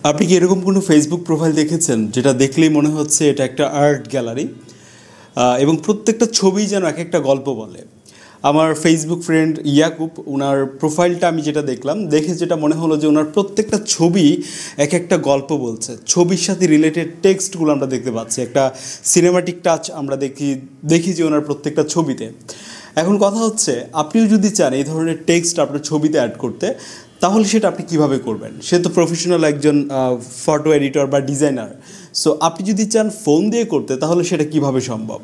আপনি কি এরকম কোনো ফেসবুক প্রোফাইল দেখেছেন যেটা দেখলেই মনে হচ্ছে এটা একটা আর্ট গ্যালারি এবং প্রত্যেকটা ছবি যেন এক একটা গল্প বলে? আমার ফেসবুক ফ্রেন্ড ইয়াকুব, ওনার প্রোফাইলটা আমি যেটা দেখলাম, দেখে যেটা মনে হলো যে ওনার প্রত্যেকটা ছবি এক একটা গল্প বলছে। ছবির সাথে রিলেটেড টেক্সটগুলো আমরা দেখতে পাচ্ছি, একটা সিনেমাটিক টাচ আমরা দেখি যে ওনার প্রত্যেকটা ছবিতে। এখন কথা হচ্ছে, আপনিও যদি চান এই ধরনের টেক্সট আপনার ছবিতে অ্যাড করতে, তাহলে সেটা আপনি কিভাবে করবেন? সে তো প্রফেশনাল একজন ফটো এডিটর বা ডিজাইনার। সো আপনি যদি চান ফোন দিয়ে করতে, তাহলে সেটা কিভাবে সম্ভব?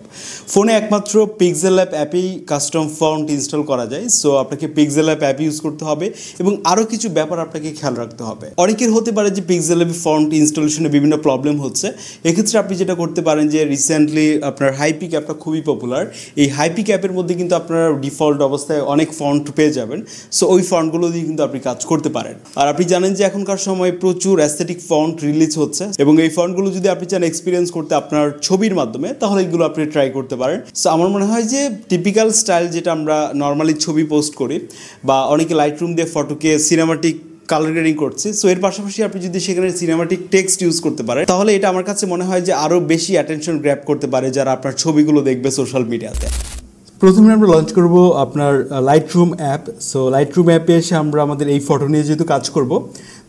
ফোনে একমাত্র পিক্সেল ল্যাব অ্যাপেই কাস্টম ফন্ট ইনস্টল করা যায়। সো আপনাকে পিক্সেল ল্যাব অ্যাপ ইউজ করতে হবে এবং আরও কিছু ব্যাপার আপনাকে খেয়াল রাখতে হবে। অনেকের হতে পারে যে পিক্সেল ল্যাবে ফন্ট ইনস্টলেশনে বিভিন্ন প্রবলেম হচ্ছে। এক্ষেত্রে আপনি যেটা করতে পারেন যে রিসেন্টলি আপনার হাইপিক অ্যাপটা খুবই পপুলার। এই হাইপিক অ্যাপের মধ্যে কিন্তু আপনারা ডিফল্ট অবস্থায় অনেক ফন্ট পেয়ে যাবেন। সো ওই ফন্টগুলো দিয়ে কিন্তু আপনি কাজ করতে পারেন। আর আপনি জানেন যে এখনকার সময় প্রচুর অ্যাস্থেটিক ফন্ট রিলিজ হচ্ছে এবং এই ফন্টগুলো যদি আপনি চান এক্সপিরিয়েন্স করতে আপনার ছবির মাধ্যমে, তাহলে এগুলো আপনি ট্রাই করতে পারেন। সো আমার মনে হয় যে টিপিক্যাল স্টাইল যেটা আমরা নর্মালি ছবি পোস্ট করি, বা অনেকে লাইট রুম দিয়ে ফটোকে সিনেমাটিক কালার গ্রেডিং করছে, সো এর পাশাপাশি আপনি যদি সেখানে সিনেমাটিক টেক্সট ইউজ করতে পারেন, তাহলে এটা আমার কাছে মনে হয় যে আরও বেশি অ্যাটেনশন গ্র্যাব করতে পারে যারা আপনার ছবিগুলো দেখবে সোশ্যাল মিডিয়াতে। প্রথমে আমরা লঞ্চ করব আপনার light room app. So light room অ্যাপে এসে আমরা আমাদের এই ফটো নিয়ে যেহেতু কাজ করব,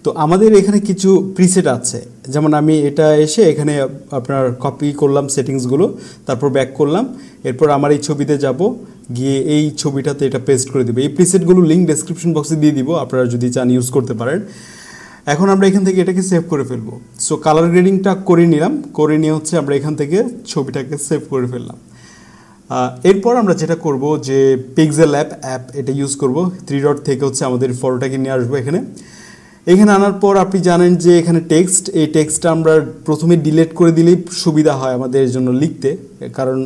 তো আমাদের এখানে কিছু প্রিসেট আছে। যেমন আমি এটা এসে এখানে আপনার কপি করলাম সেটিংসগুলো, তারপর ব্যাক করলাম, এরপর আমার এই ছবিতে যাব, গিয়ে এই ছবিটাতে এটা পেস্ট করে দেবো। এই প্রিসেটগুলো লিঙ্ক ডেসক্রিপশন বক্সে দিয়ে দিব, আপনারা যদি চান ইউজ করতে পারেন। এখন আমরা এখান থেকে এটাকে সেভ করে ফেলবো। সো কালার গ্রেডিংটা করে নিলাম, করে নিয়ে হচ্ছে আমরা এখান থেকে ছবিটাকে সেভ করে ফেললাম। এরপর আমরা যেটা করব যে পিক্সেল ল্যাব অ্যাপ এটা ইউজ করব। 3 ডট থেকে হচ্ছে আমাদের ফটোটাকে নিয়ে আসবো এখানে আনার পর আপনি জানেন যে এখানে টেক্সট, এই টেক্সটটা আমরা প্রথমে ডিলিট করে দিলেই সুবিধা হয় আমাদের জন্য লিখতে, কারণ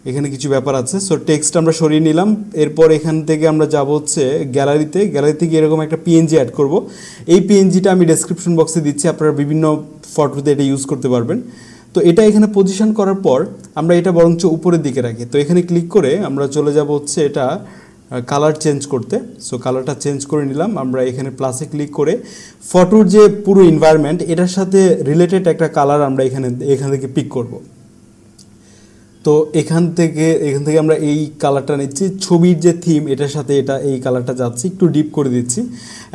এখানে কিছু ব্যাপার আছে। সো টেক্সট আমরা সরিয়ে নিলাম। এরপর এখান থেকে আমরা যাব হচ্ছে গ্যালারিতে গিয়ে এরকম একটা পিএনজি অ্যাড করব। এই পিএনজিটা আমি ডেসক্রিপশন বক্সে দিচ্ছি, আপনারা বিভিন্ন ফটোতে এটা ইউজ করতে পারবেন। তো এটা এখানে পজিশন করার পর আমরা এটা বরঞ্চ উপরের দিকে রাখি। তো এখানে ক্লিক করে আমরা চলে যাব হচ্ছে এটা কালার চেঞ্জ করতে। সো কালারটা চেঞ্জ করে নিলাম। আমরা এখানে প্লাসে ক্লিক করে ফটোর যে পুরো এনভায়রনমেন্ট এটার সাথে রিলেটেড একটা কালার আমরা এখান থেকে পিক করব। তো এখান থেকে আমরা এই কালারটা নিচ্ছি, ছবির যে থিম এটার সাথে এই কালারটা যাচ্ছে, একটু ডিপ করে দিচ্ছি।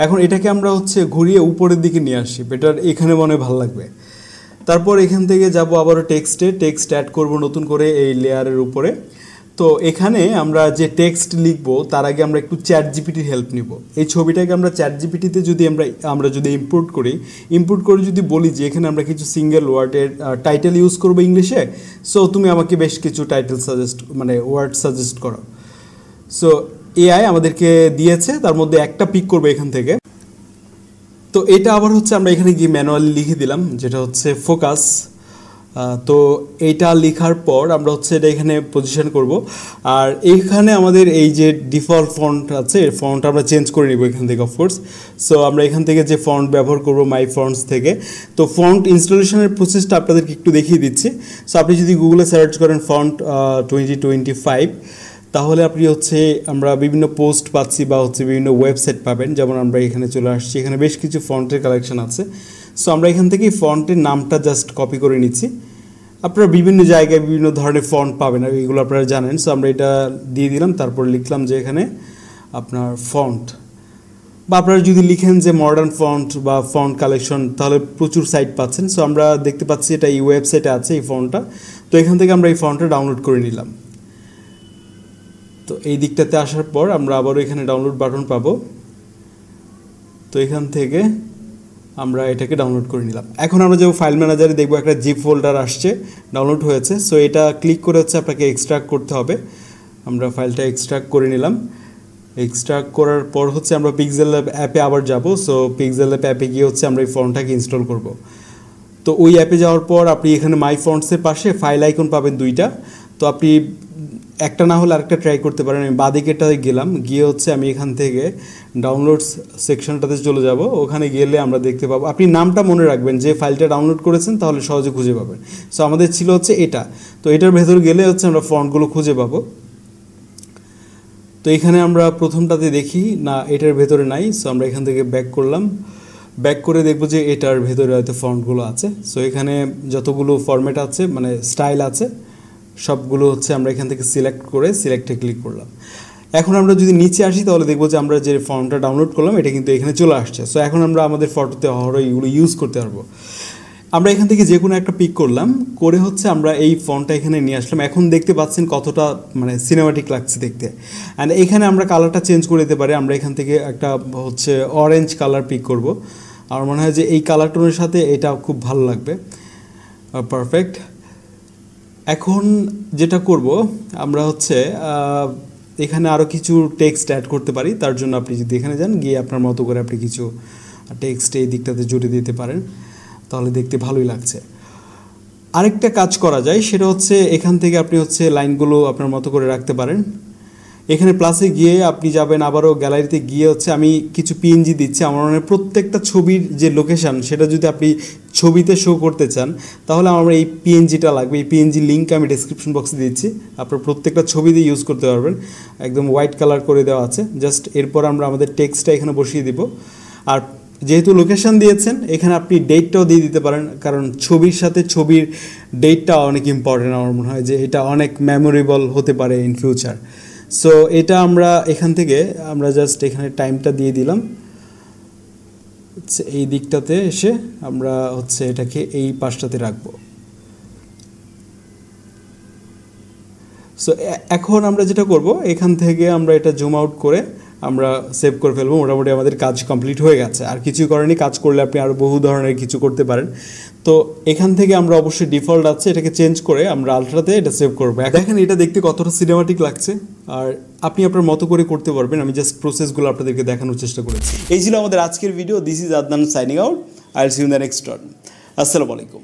এখন এটাকে আমরা হচ্ছে ঘুরিয়ে উপরের দিকে নিয়ে আসি, এটার এখানে মনে হয় ভালো লাগবে। তারপর এখান থেকে যাব আবারও টেক্সট অ্যাড করব নতুন করে এই লেয়ারের উপরে। তো এখানে আমরা যে টেক্সট লিখব তার আগে আমরা একটু চ্যাট জিপিটির হেল্প নিব। এই ছবিটাকে আমরা চ্যাট জিপিটিতে যদি আমরা যদি ইম্পোর্ট করে যদি বলি যে এখানে আমরা কিছু সিঙ্গেল ওয়ার্ডের টাইটেল ইউজ করবো ইংলিশে, সো তুমি আমাকে বেশ কিছু টাইটেল ওয়ার্ড সাজেস্ট করো। সো এআই আমাদেরকে দিয়েছে, তার মধ্যে একটা পিক করবো এখান থেকে। তো এটা আবার হচ্ছে আমরা এখানে গিয়ে ম্যানুয়ালি লিখে দিলাম, যেটা হচ্ছে ফোকাস। তো এইটা লেখার পর আমরা হচ্ছে এটা এখানে পজিশন করব। আর এইখানে আমাদের এই যে ডিফল্ট ফন্ট আছে, এই ফন্ট আমরা চেঞ্জ করে নিব এখান থেকে অফকোর্স। সো আমরা এখান থেকে যে ফন্ট ব্যবহার করব মাই ফন্টস থেকে। তো ফন্ট ইনস্টলেশনের প্রসেসটা আপনাদেরকে একটু দেখিয়ে দিচ্ছি। সো আপনি যদি গুগলে সার্চ করেন ফন্ট 2025, তাহলে আপনি হচ্ছে আমরা বিভিন্ন পোস্ট পাচ্ছি বা হচ্ছে বিভিন্ন ওয়েবসাইট পাবেন। যেমন আমরা এখানে চলে আসছি, এখানে বেশ কিছু ফন্টের কালেকশন আছে। সো আমরা এখান থেকে ফন্টের নামটা জাস্ট কপি করে নিচ্ছি। আপনারা বিভিন্ন জায়গায় বিভিন্ন ধরনের ফন্ট পাবেন, এগুলো আপনারা জানেন। সো আমরা এটা দিয়ে দিলাম, তারপর লিখলাম যে এখানে আপনার ফন্ট, বা আপনারা যদি লিখেন যে মডার্ন ফন্ট বা ফন্ট কালেকশন, তাহলে প্রচুর সাইট পাচ্ছেন। সো আমরা দেখতে পাচ্ছি এটা এই ওয়েবসাইটে আছে এই ফন্টটা। তো এখান থেকে আমরা এই ফন্টটা ডাউনলোড করে নিলাম। তো এই দিকটাতে আসার পর আমরা আবারও এখানে ডাউনলোড বাটন পাবো। তো এখান থেকে আমরা এটাকে ডাউনলোড করে নিলাম। এখন আমরা যে ফাইল ম্যানেজারে দেখবো একটা জিপ ফোল্ডার আসছে, ডাউনলোড হয়েছে। সো এটা ক্লিক করে হচ্ছে আপনাকে এক্সট্রাক্ট করতে হবে। আমরা ফাইলটা এক্সট্রাক্ট করে নিলাম। এক্সট্রাক্ট করার পর হচ্ছে আমরা পিক্সেল ল্যাব অ্যাপে আবার যাব। সো পিক্সেল ল্যাব অ্যাপে গিয়ে হচ্ছে আমরা এই ফন্টটাকে ইনস্টল করব। তো ওই অ্যাপে যাওয়ার পর আপনি এখানে মাই ফন্টসের পাশে ফাইল আইকন পাবেন দুইটা। তো আপনি একটা না হলে আরেকটা ট্রাই করতে পারেন। আমি বাদিকেটাতে গেলাম, গিয়ে হচ্ছে আমি এখান থেকে ডাউনলোডস সেকশনটাতে চলে যাব। ওখানে গেলে আমরা দেখতে পাবো, আপনি নামটা মনে রাখবেন যে ফাইলটা ডাউনলোড করেছেন, তাহলে সহজে খুঁজে পাবেন। সো আমাদের ছিল হচ্ছে এটা। তো এটার ভেতর গেলে হচ্ছে আমরা ফন্টগুলো খুঁজে পাবো। তো এখানে আমরা প্রথমটাতে দেখি না, এটার ভেতরে নাই। সো আমরা এখান থেকে ব্যাক করলাম, ব্যাক করে দেখবো যে এটার ভেতরে হয়তো ফন্টগুলো আছে। সো এখানে যতগুলো ফরম্যাট আছে মানে স্টাইল আছে সবগুলো হচ্ছে আমরা এখান থেকে সিলেক্ট করে সিলেক্টে ক্লিক করলাম। এখন আমরা যদি নিচে আসি তাহলে দেখবো যে আমরা যে ফর্মটা ডাউনলোড করলাম এটা কিন্তু এখানে চলে আসছে। সো এখন আমরা আমাদের ফটোতে এগুলো ইউজ করতে পারবো। আমরা এখান থেকে যে কোনো একটা পিক করলাম, করে হচ্ছে আমরা এই ফন্টটা এখানে নিয়ে আসলাম। এখন দেখতে পাচ্ছেন কতটা মানে সিনেমাটিক লাগছে দেখতে। অ্যান্ড এখানে আমরা কালারটা চেঞ্জ করে দিতে পারি। আমরা এখান থেকে একটা হচ্ছে অরেঞ্জ কালার পিক করব। আমার মনে হয় যে এই কালার টোনের সাথে এটা খুব ভালো লাগবে। পারফেক্ট। এখন যেটা করব আমরা হচ্ছে এখানে আরও কিছু টেক্সট অ্যাড করতে পারি। তার জন্য আপনি যদি এখানে যান, গিয়ে আপনার মতো করে আপনি কিছু টেক্সট এই দিকটাতে জুড়ে দিতে পারেন, তাহলে দেখতে ভালোই লাগছে। আরেকটা কাজ করা যায়, সেটা হচ্ছে এখান থেকে আপনি হচ্ছে লাইনগুলো আপনার মতো করে রাখতে পারেন। এখানে প্লাসে গিয়ে আপনি যাবেন, আবারও গ্যালারিতে গিয়ে হচ্ছে আমি কিছু পিএনজি দিচ্ছি। আমার মনে হয় প্রত্যেকটা ছবির যে লোকেশান সেটা যদি আপনি ছবিতে শো করতে চান তাহলে আমার এই পিএনজিটা লাগবে। এই পিএনজি লিঙ্ক আমি ডেসক্রিপশন বক্সে দিচ্ছি, আপনার প্রত্যেকটা ছবিতে ইউজ করতে পারবেন। একদম হোয়াইট কালার করে দেওয়া আছে। জাস্ট এরপর আমরা আমাদের টেক্সটটা এখানে বসিয়ে দিব। আর যেহেতু লোকেশান দিয়েছেন এখানে আপনি ডেটটাও দিয়ে দিতে পারেন, কারণ ছবির সাথে ছবির ডেটটা অনেক ইম্পর্টেন্ট। আমার মনে হয় যে এটা অনেক মেমোরেবল হতে পারে ইন ফিউচার। সো এটা আমরা এখান থেকে আমরা জাস্ট এখানে টাইমটা দিয়ে দিলাম। এই দিকটাতে এসে আমরা হচ্ছে এটাকে এই পাশটাতে রাখবো। সো এখন আমরা যেটা করব, এখান থেকে আমরা এটা জুম আউট করে আমরা সেভ করে ফেলবো। মোটামুটি আমাদের কাজ কমপ্লিট হয়ে গেছে। আর কিছুই করেনি, কাজ করলে আপনি আরও বহু ধরনের কিছু করতে পারেন। তো এখান থেকে আমরা অবশ্যই ডিফল্ট আছে এটাকে চেঞ্জ করে আমরা আলট্রাতে এটা সেভ করবো। দেখেন এটা দেখতে কতটা সিনেমাটিক লাগছে, আর আপনি আপনার মতো করে করতে পারবেন। আমি জাস্ট প্রসেসগুলো আপনাদেরকে দেখানোর চেষ্টা করেছি। এই ছিল আমাদের আজকের video. This is Adnan signing out. I will see you in the next one. আসসালামু আলাইকুম।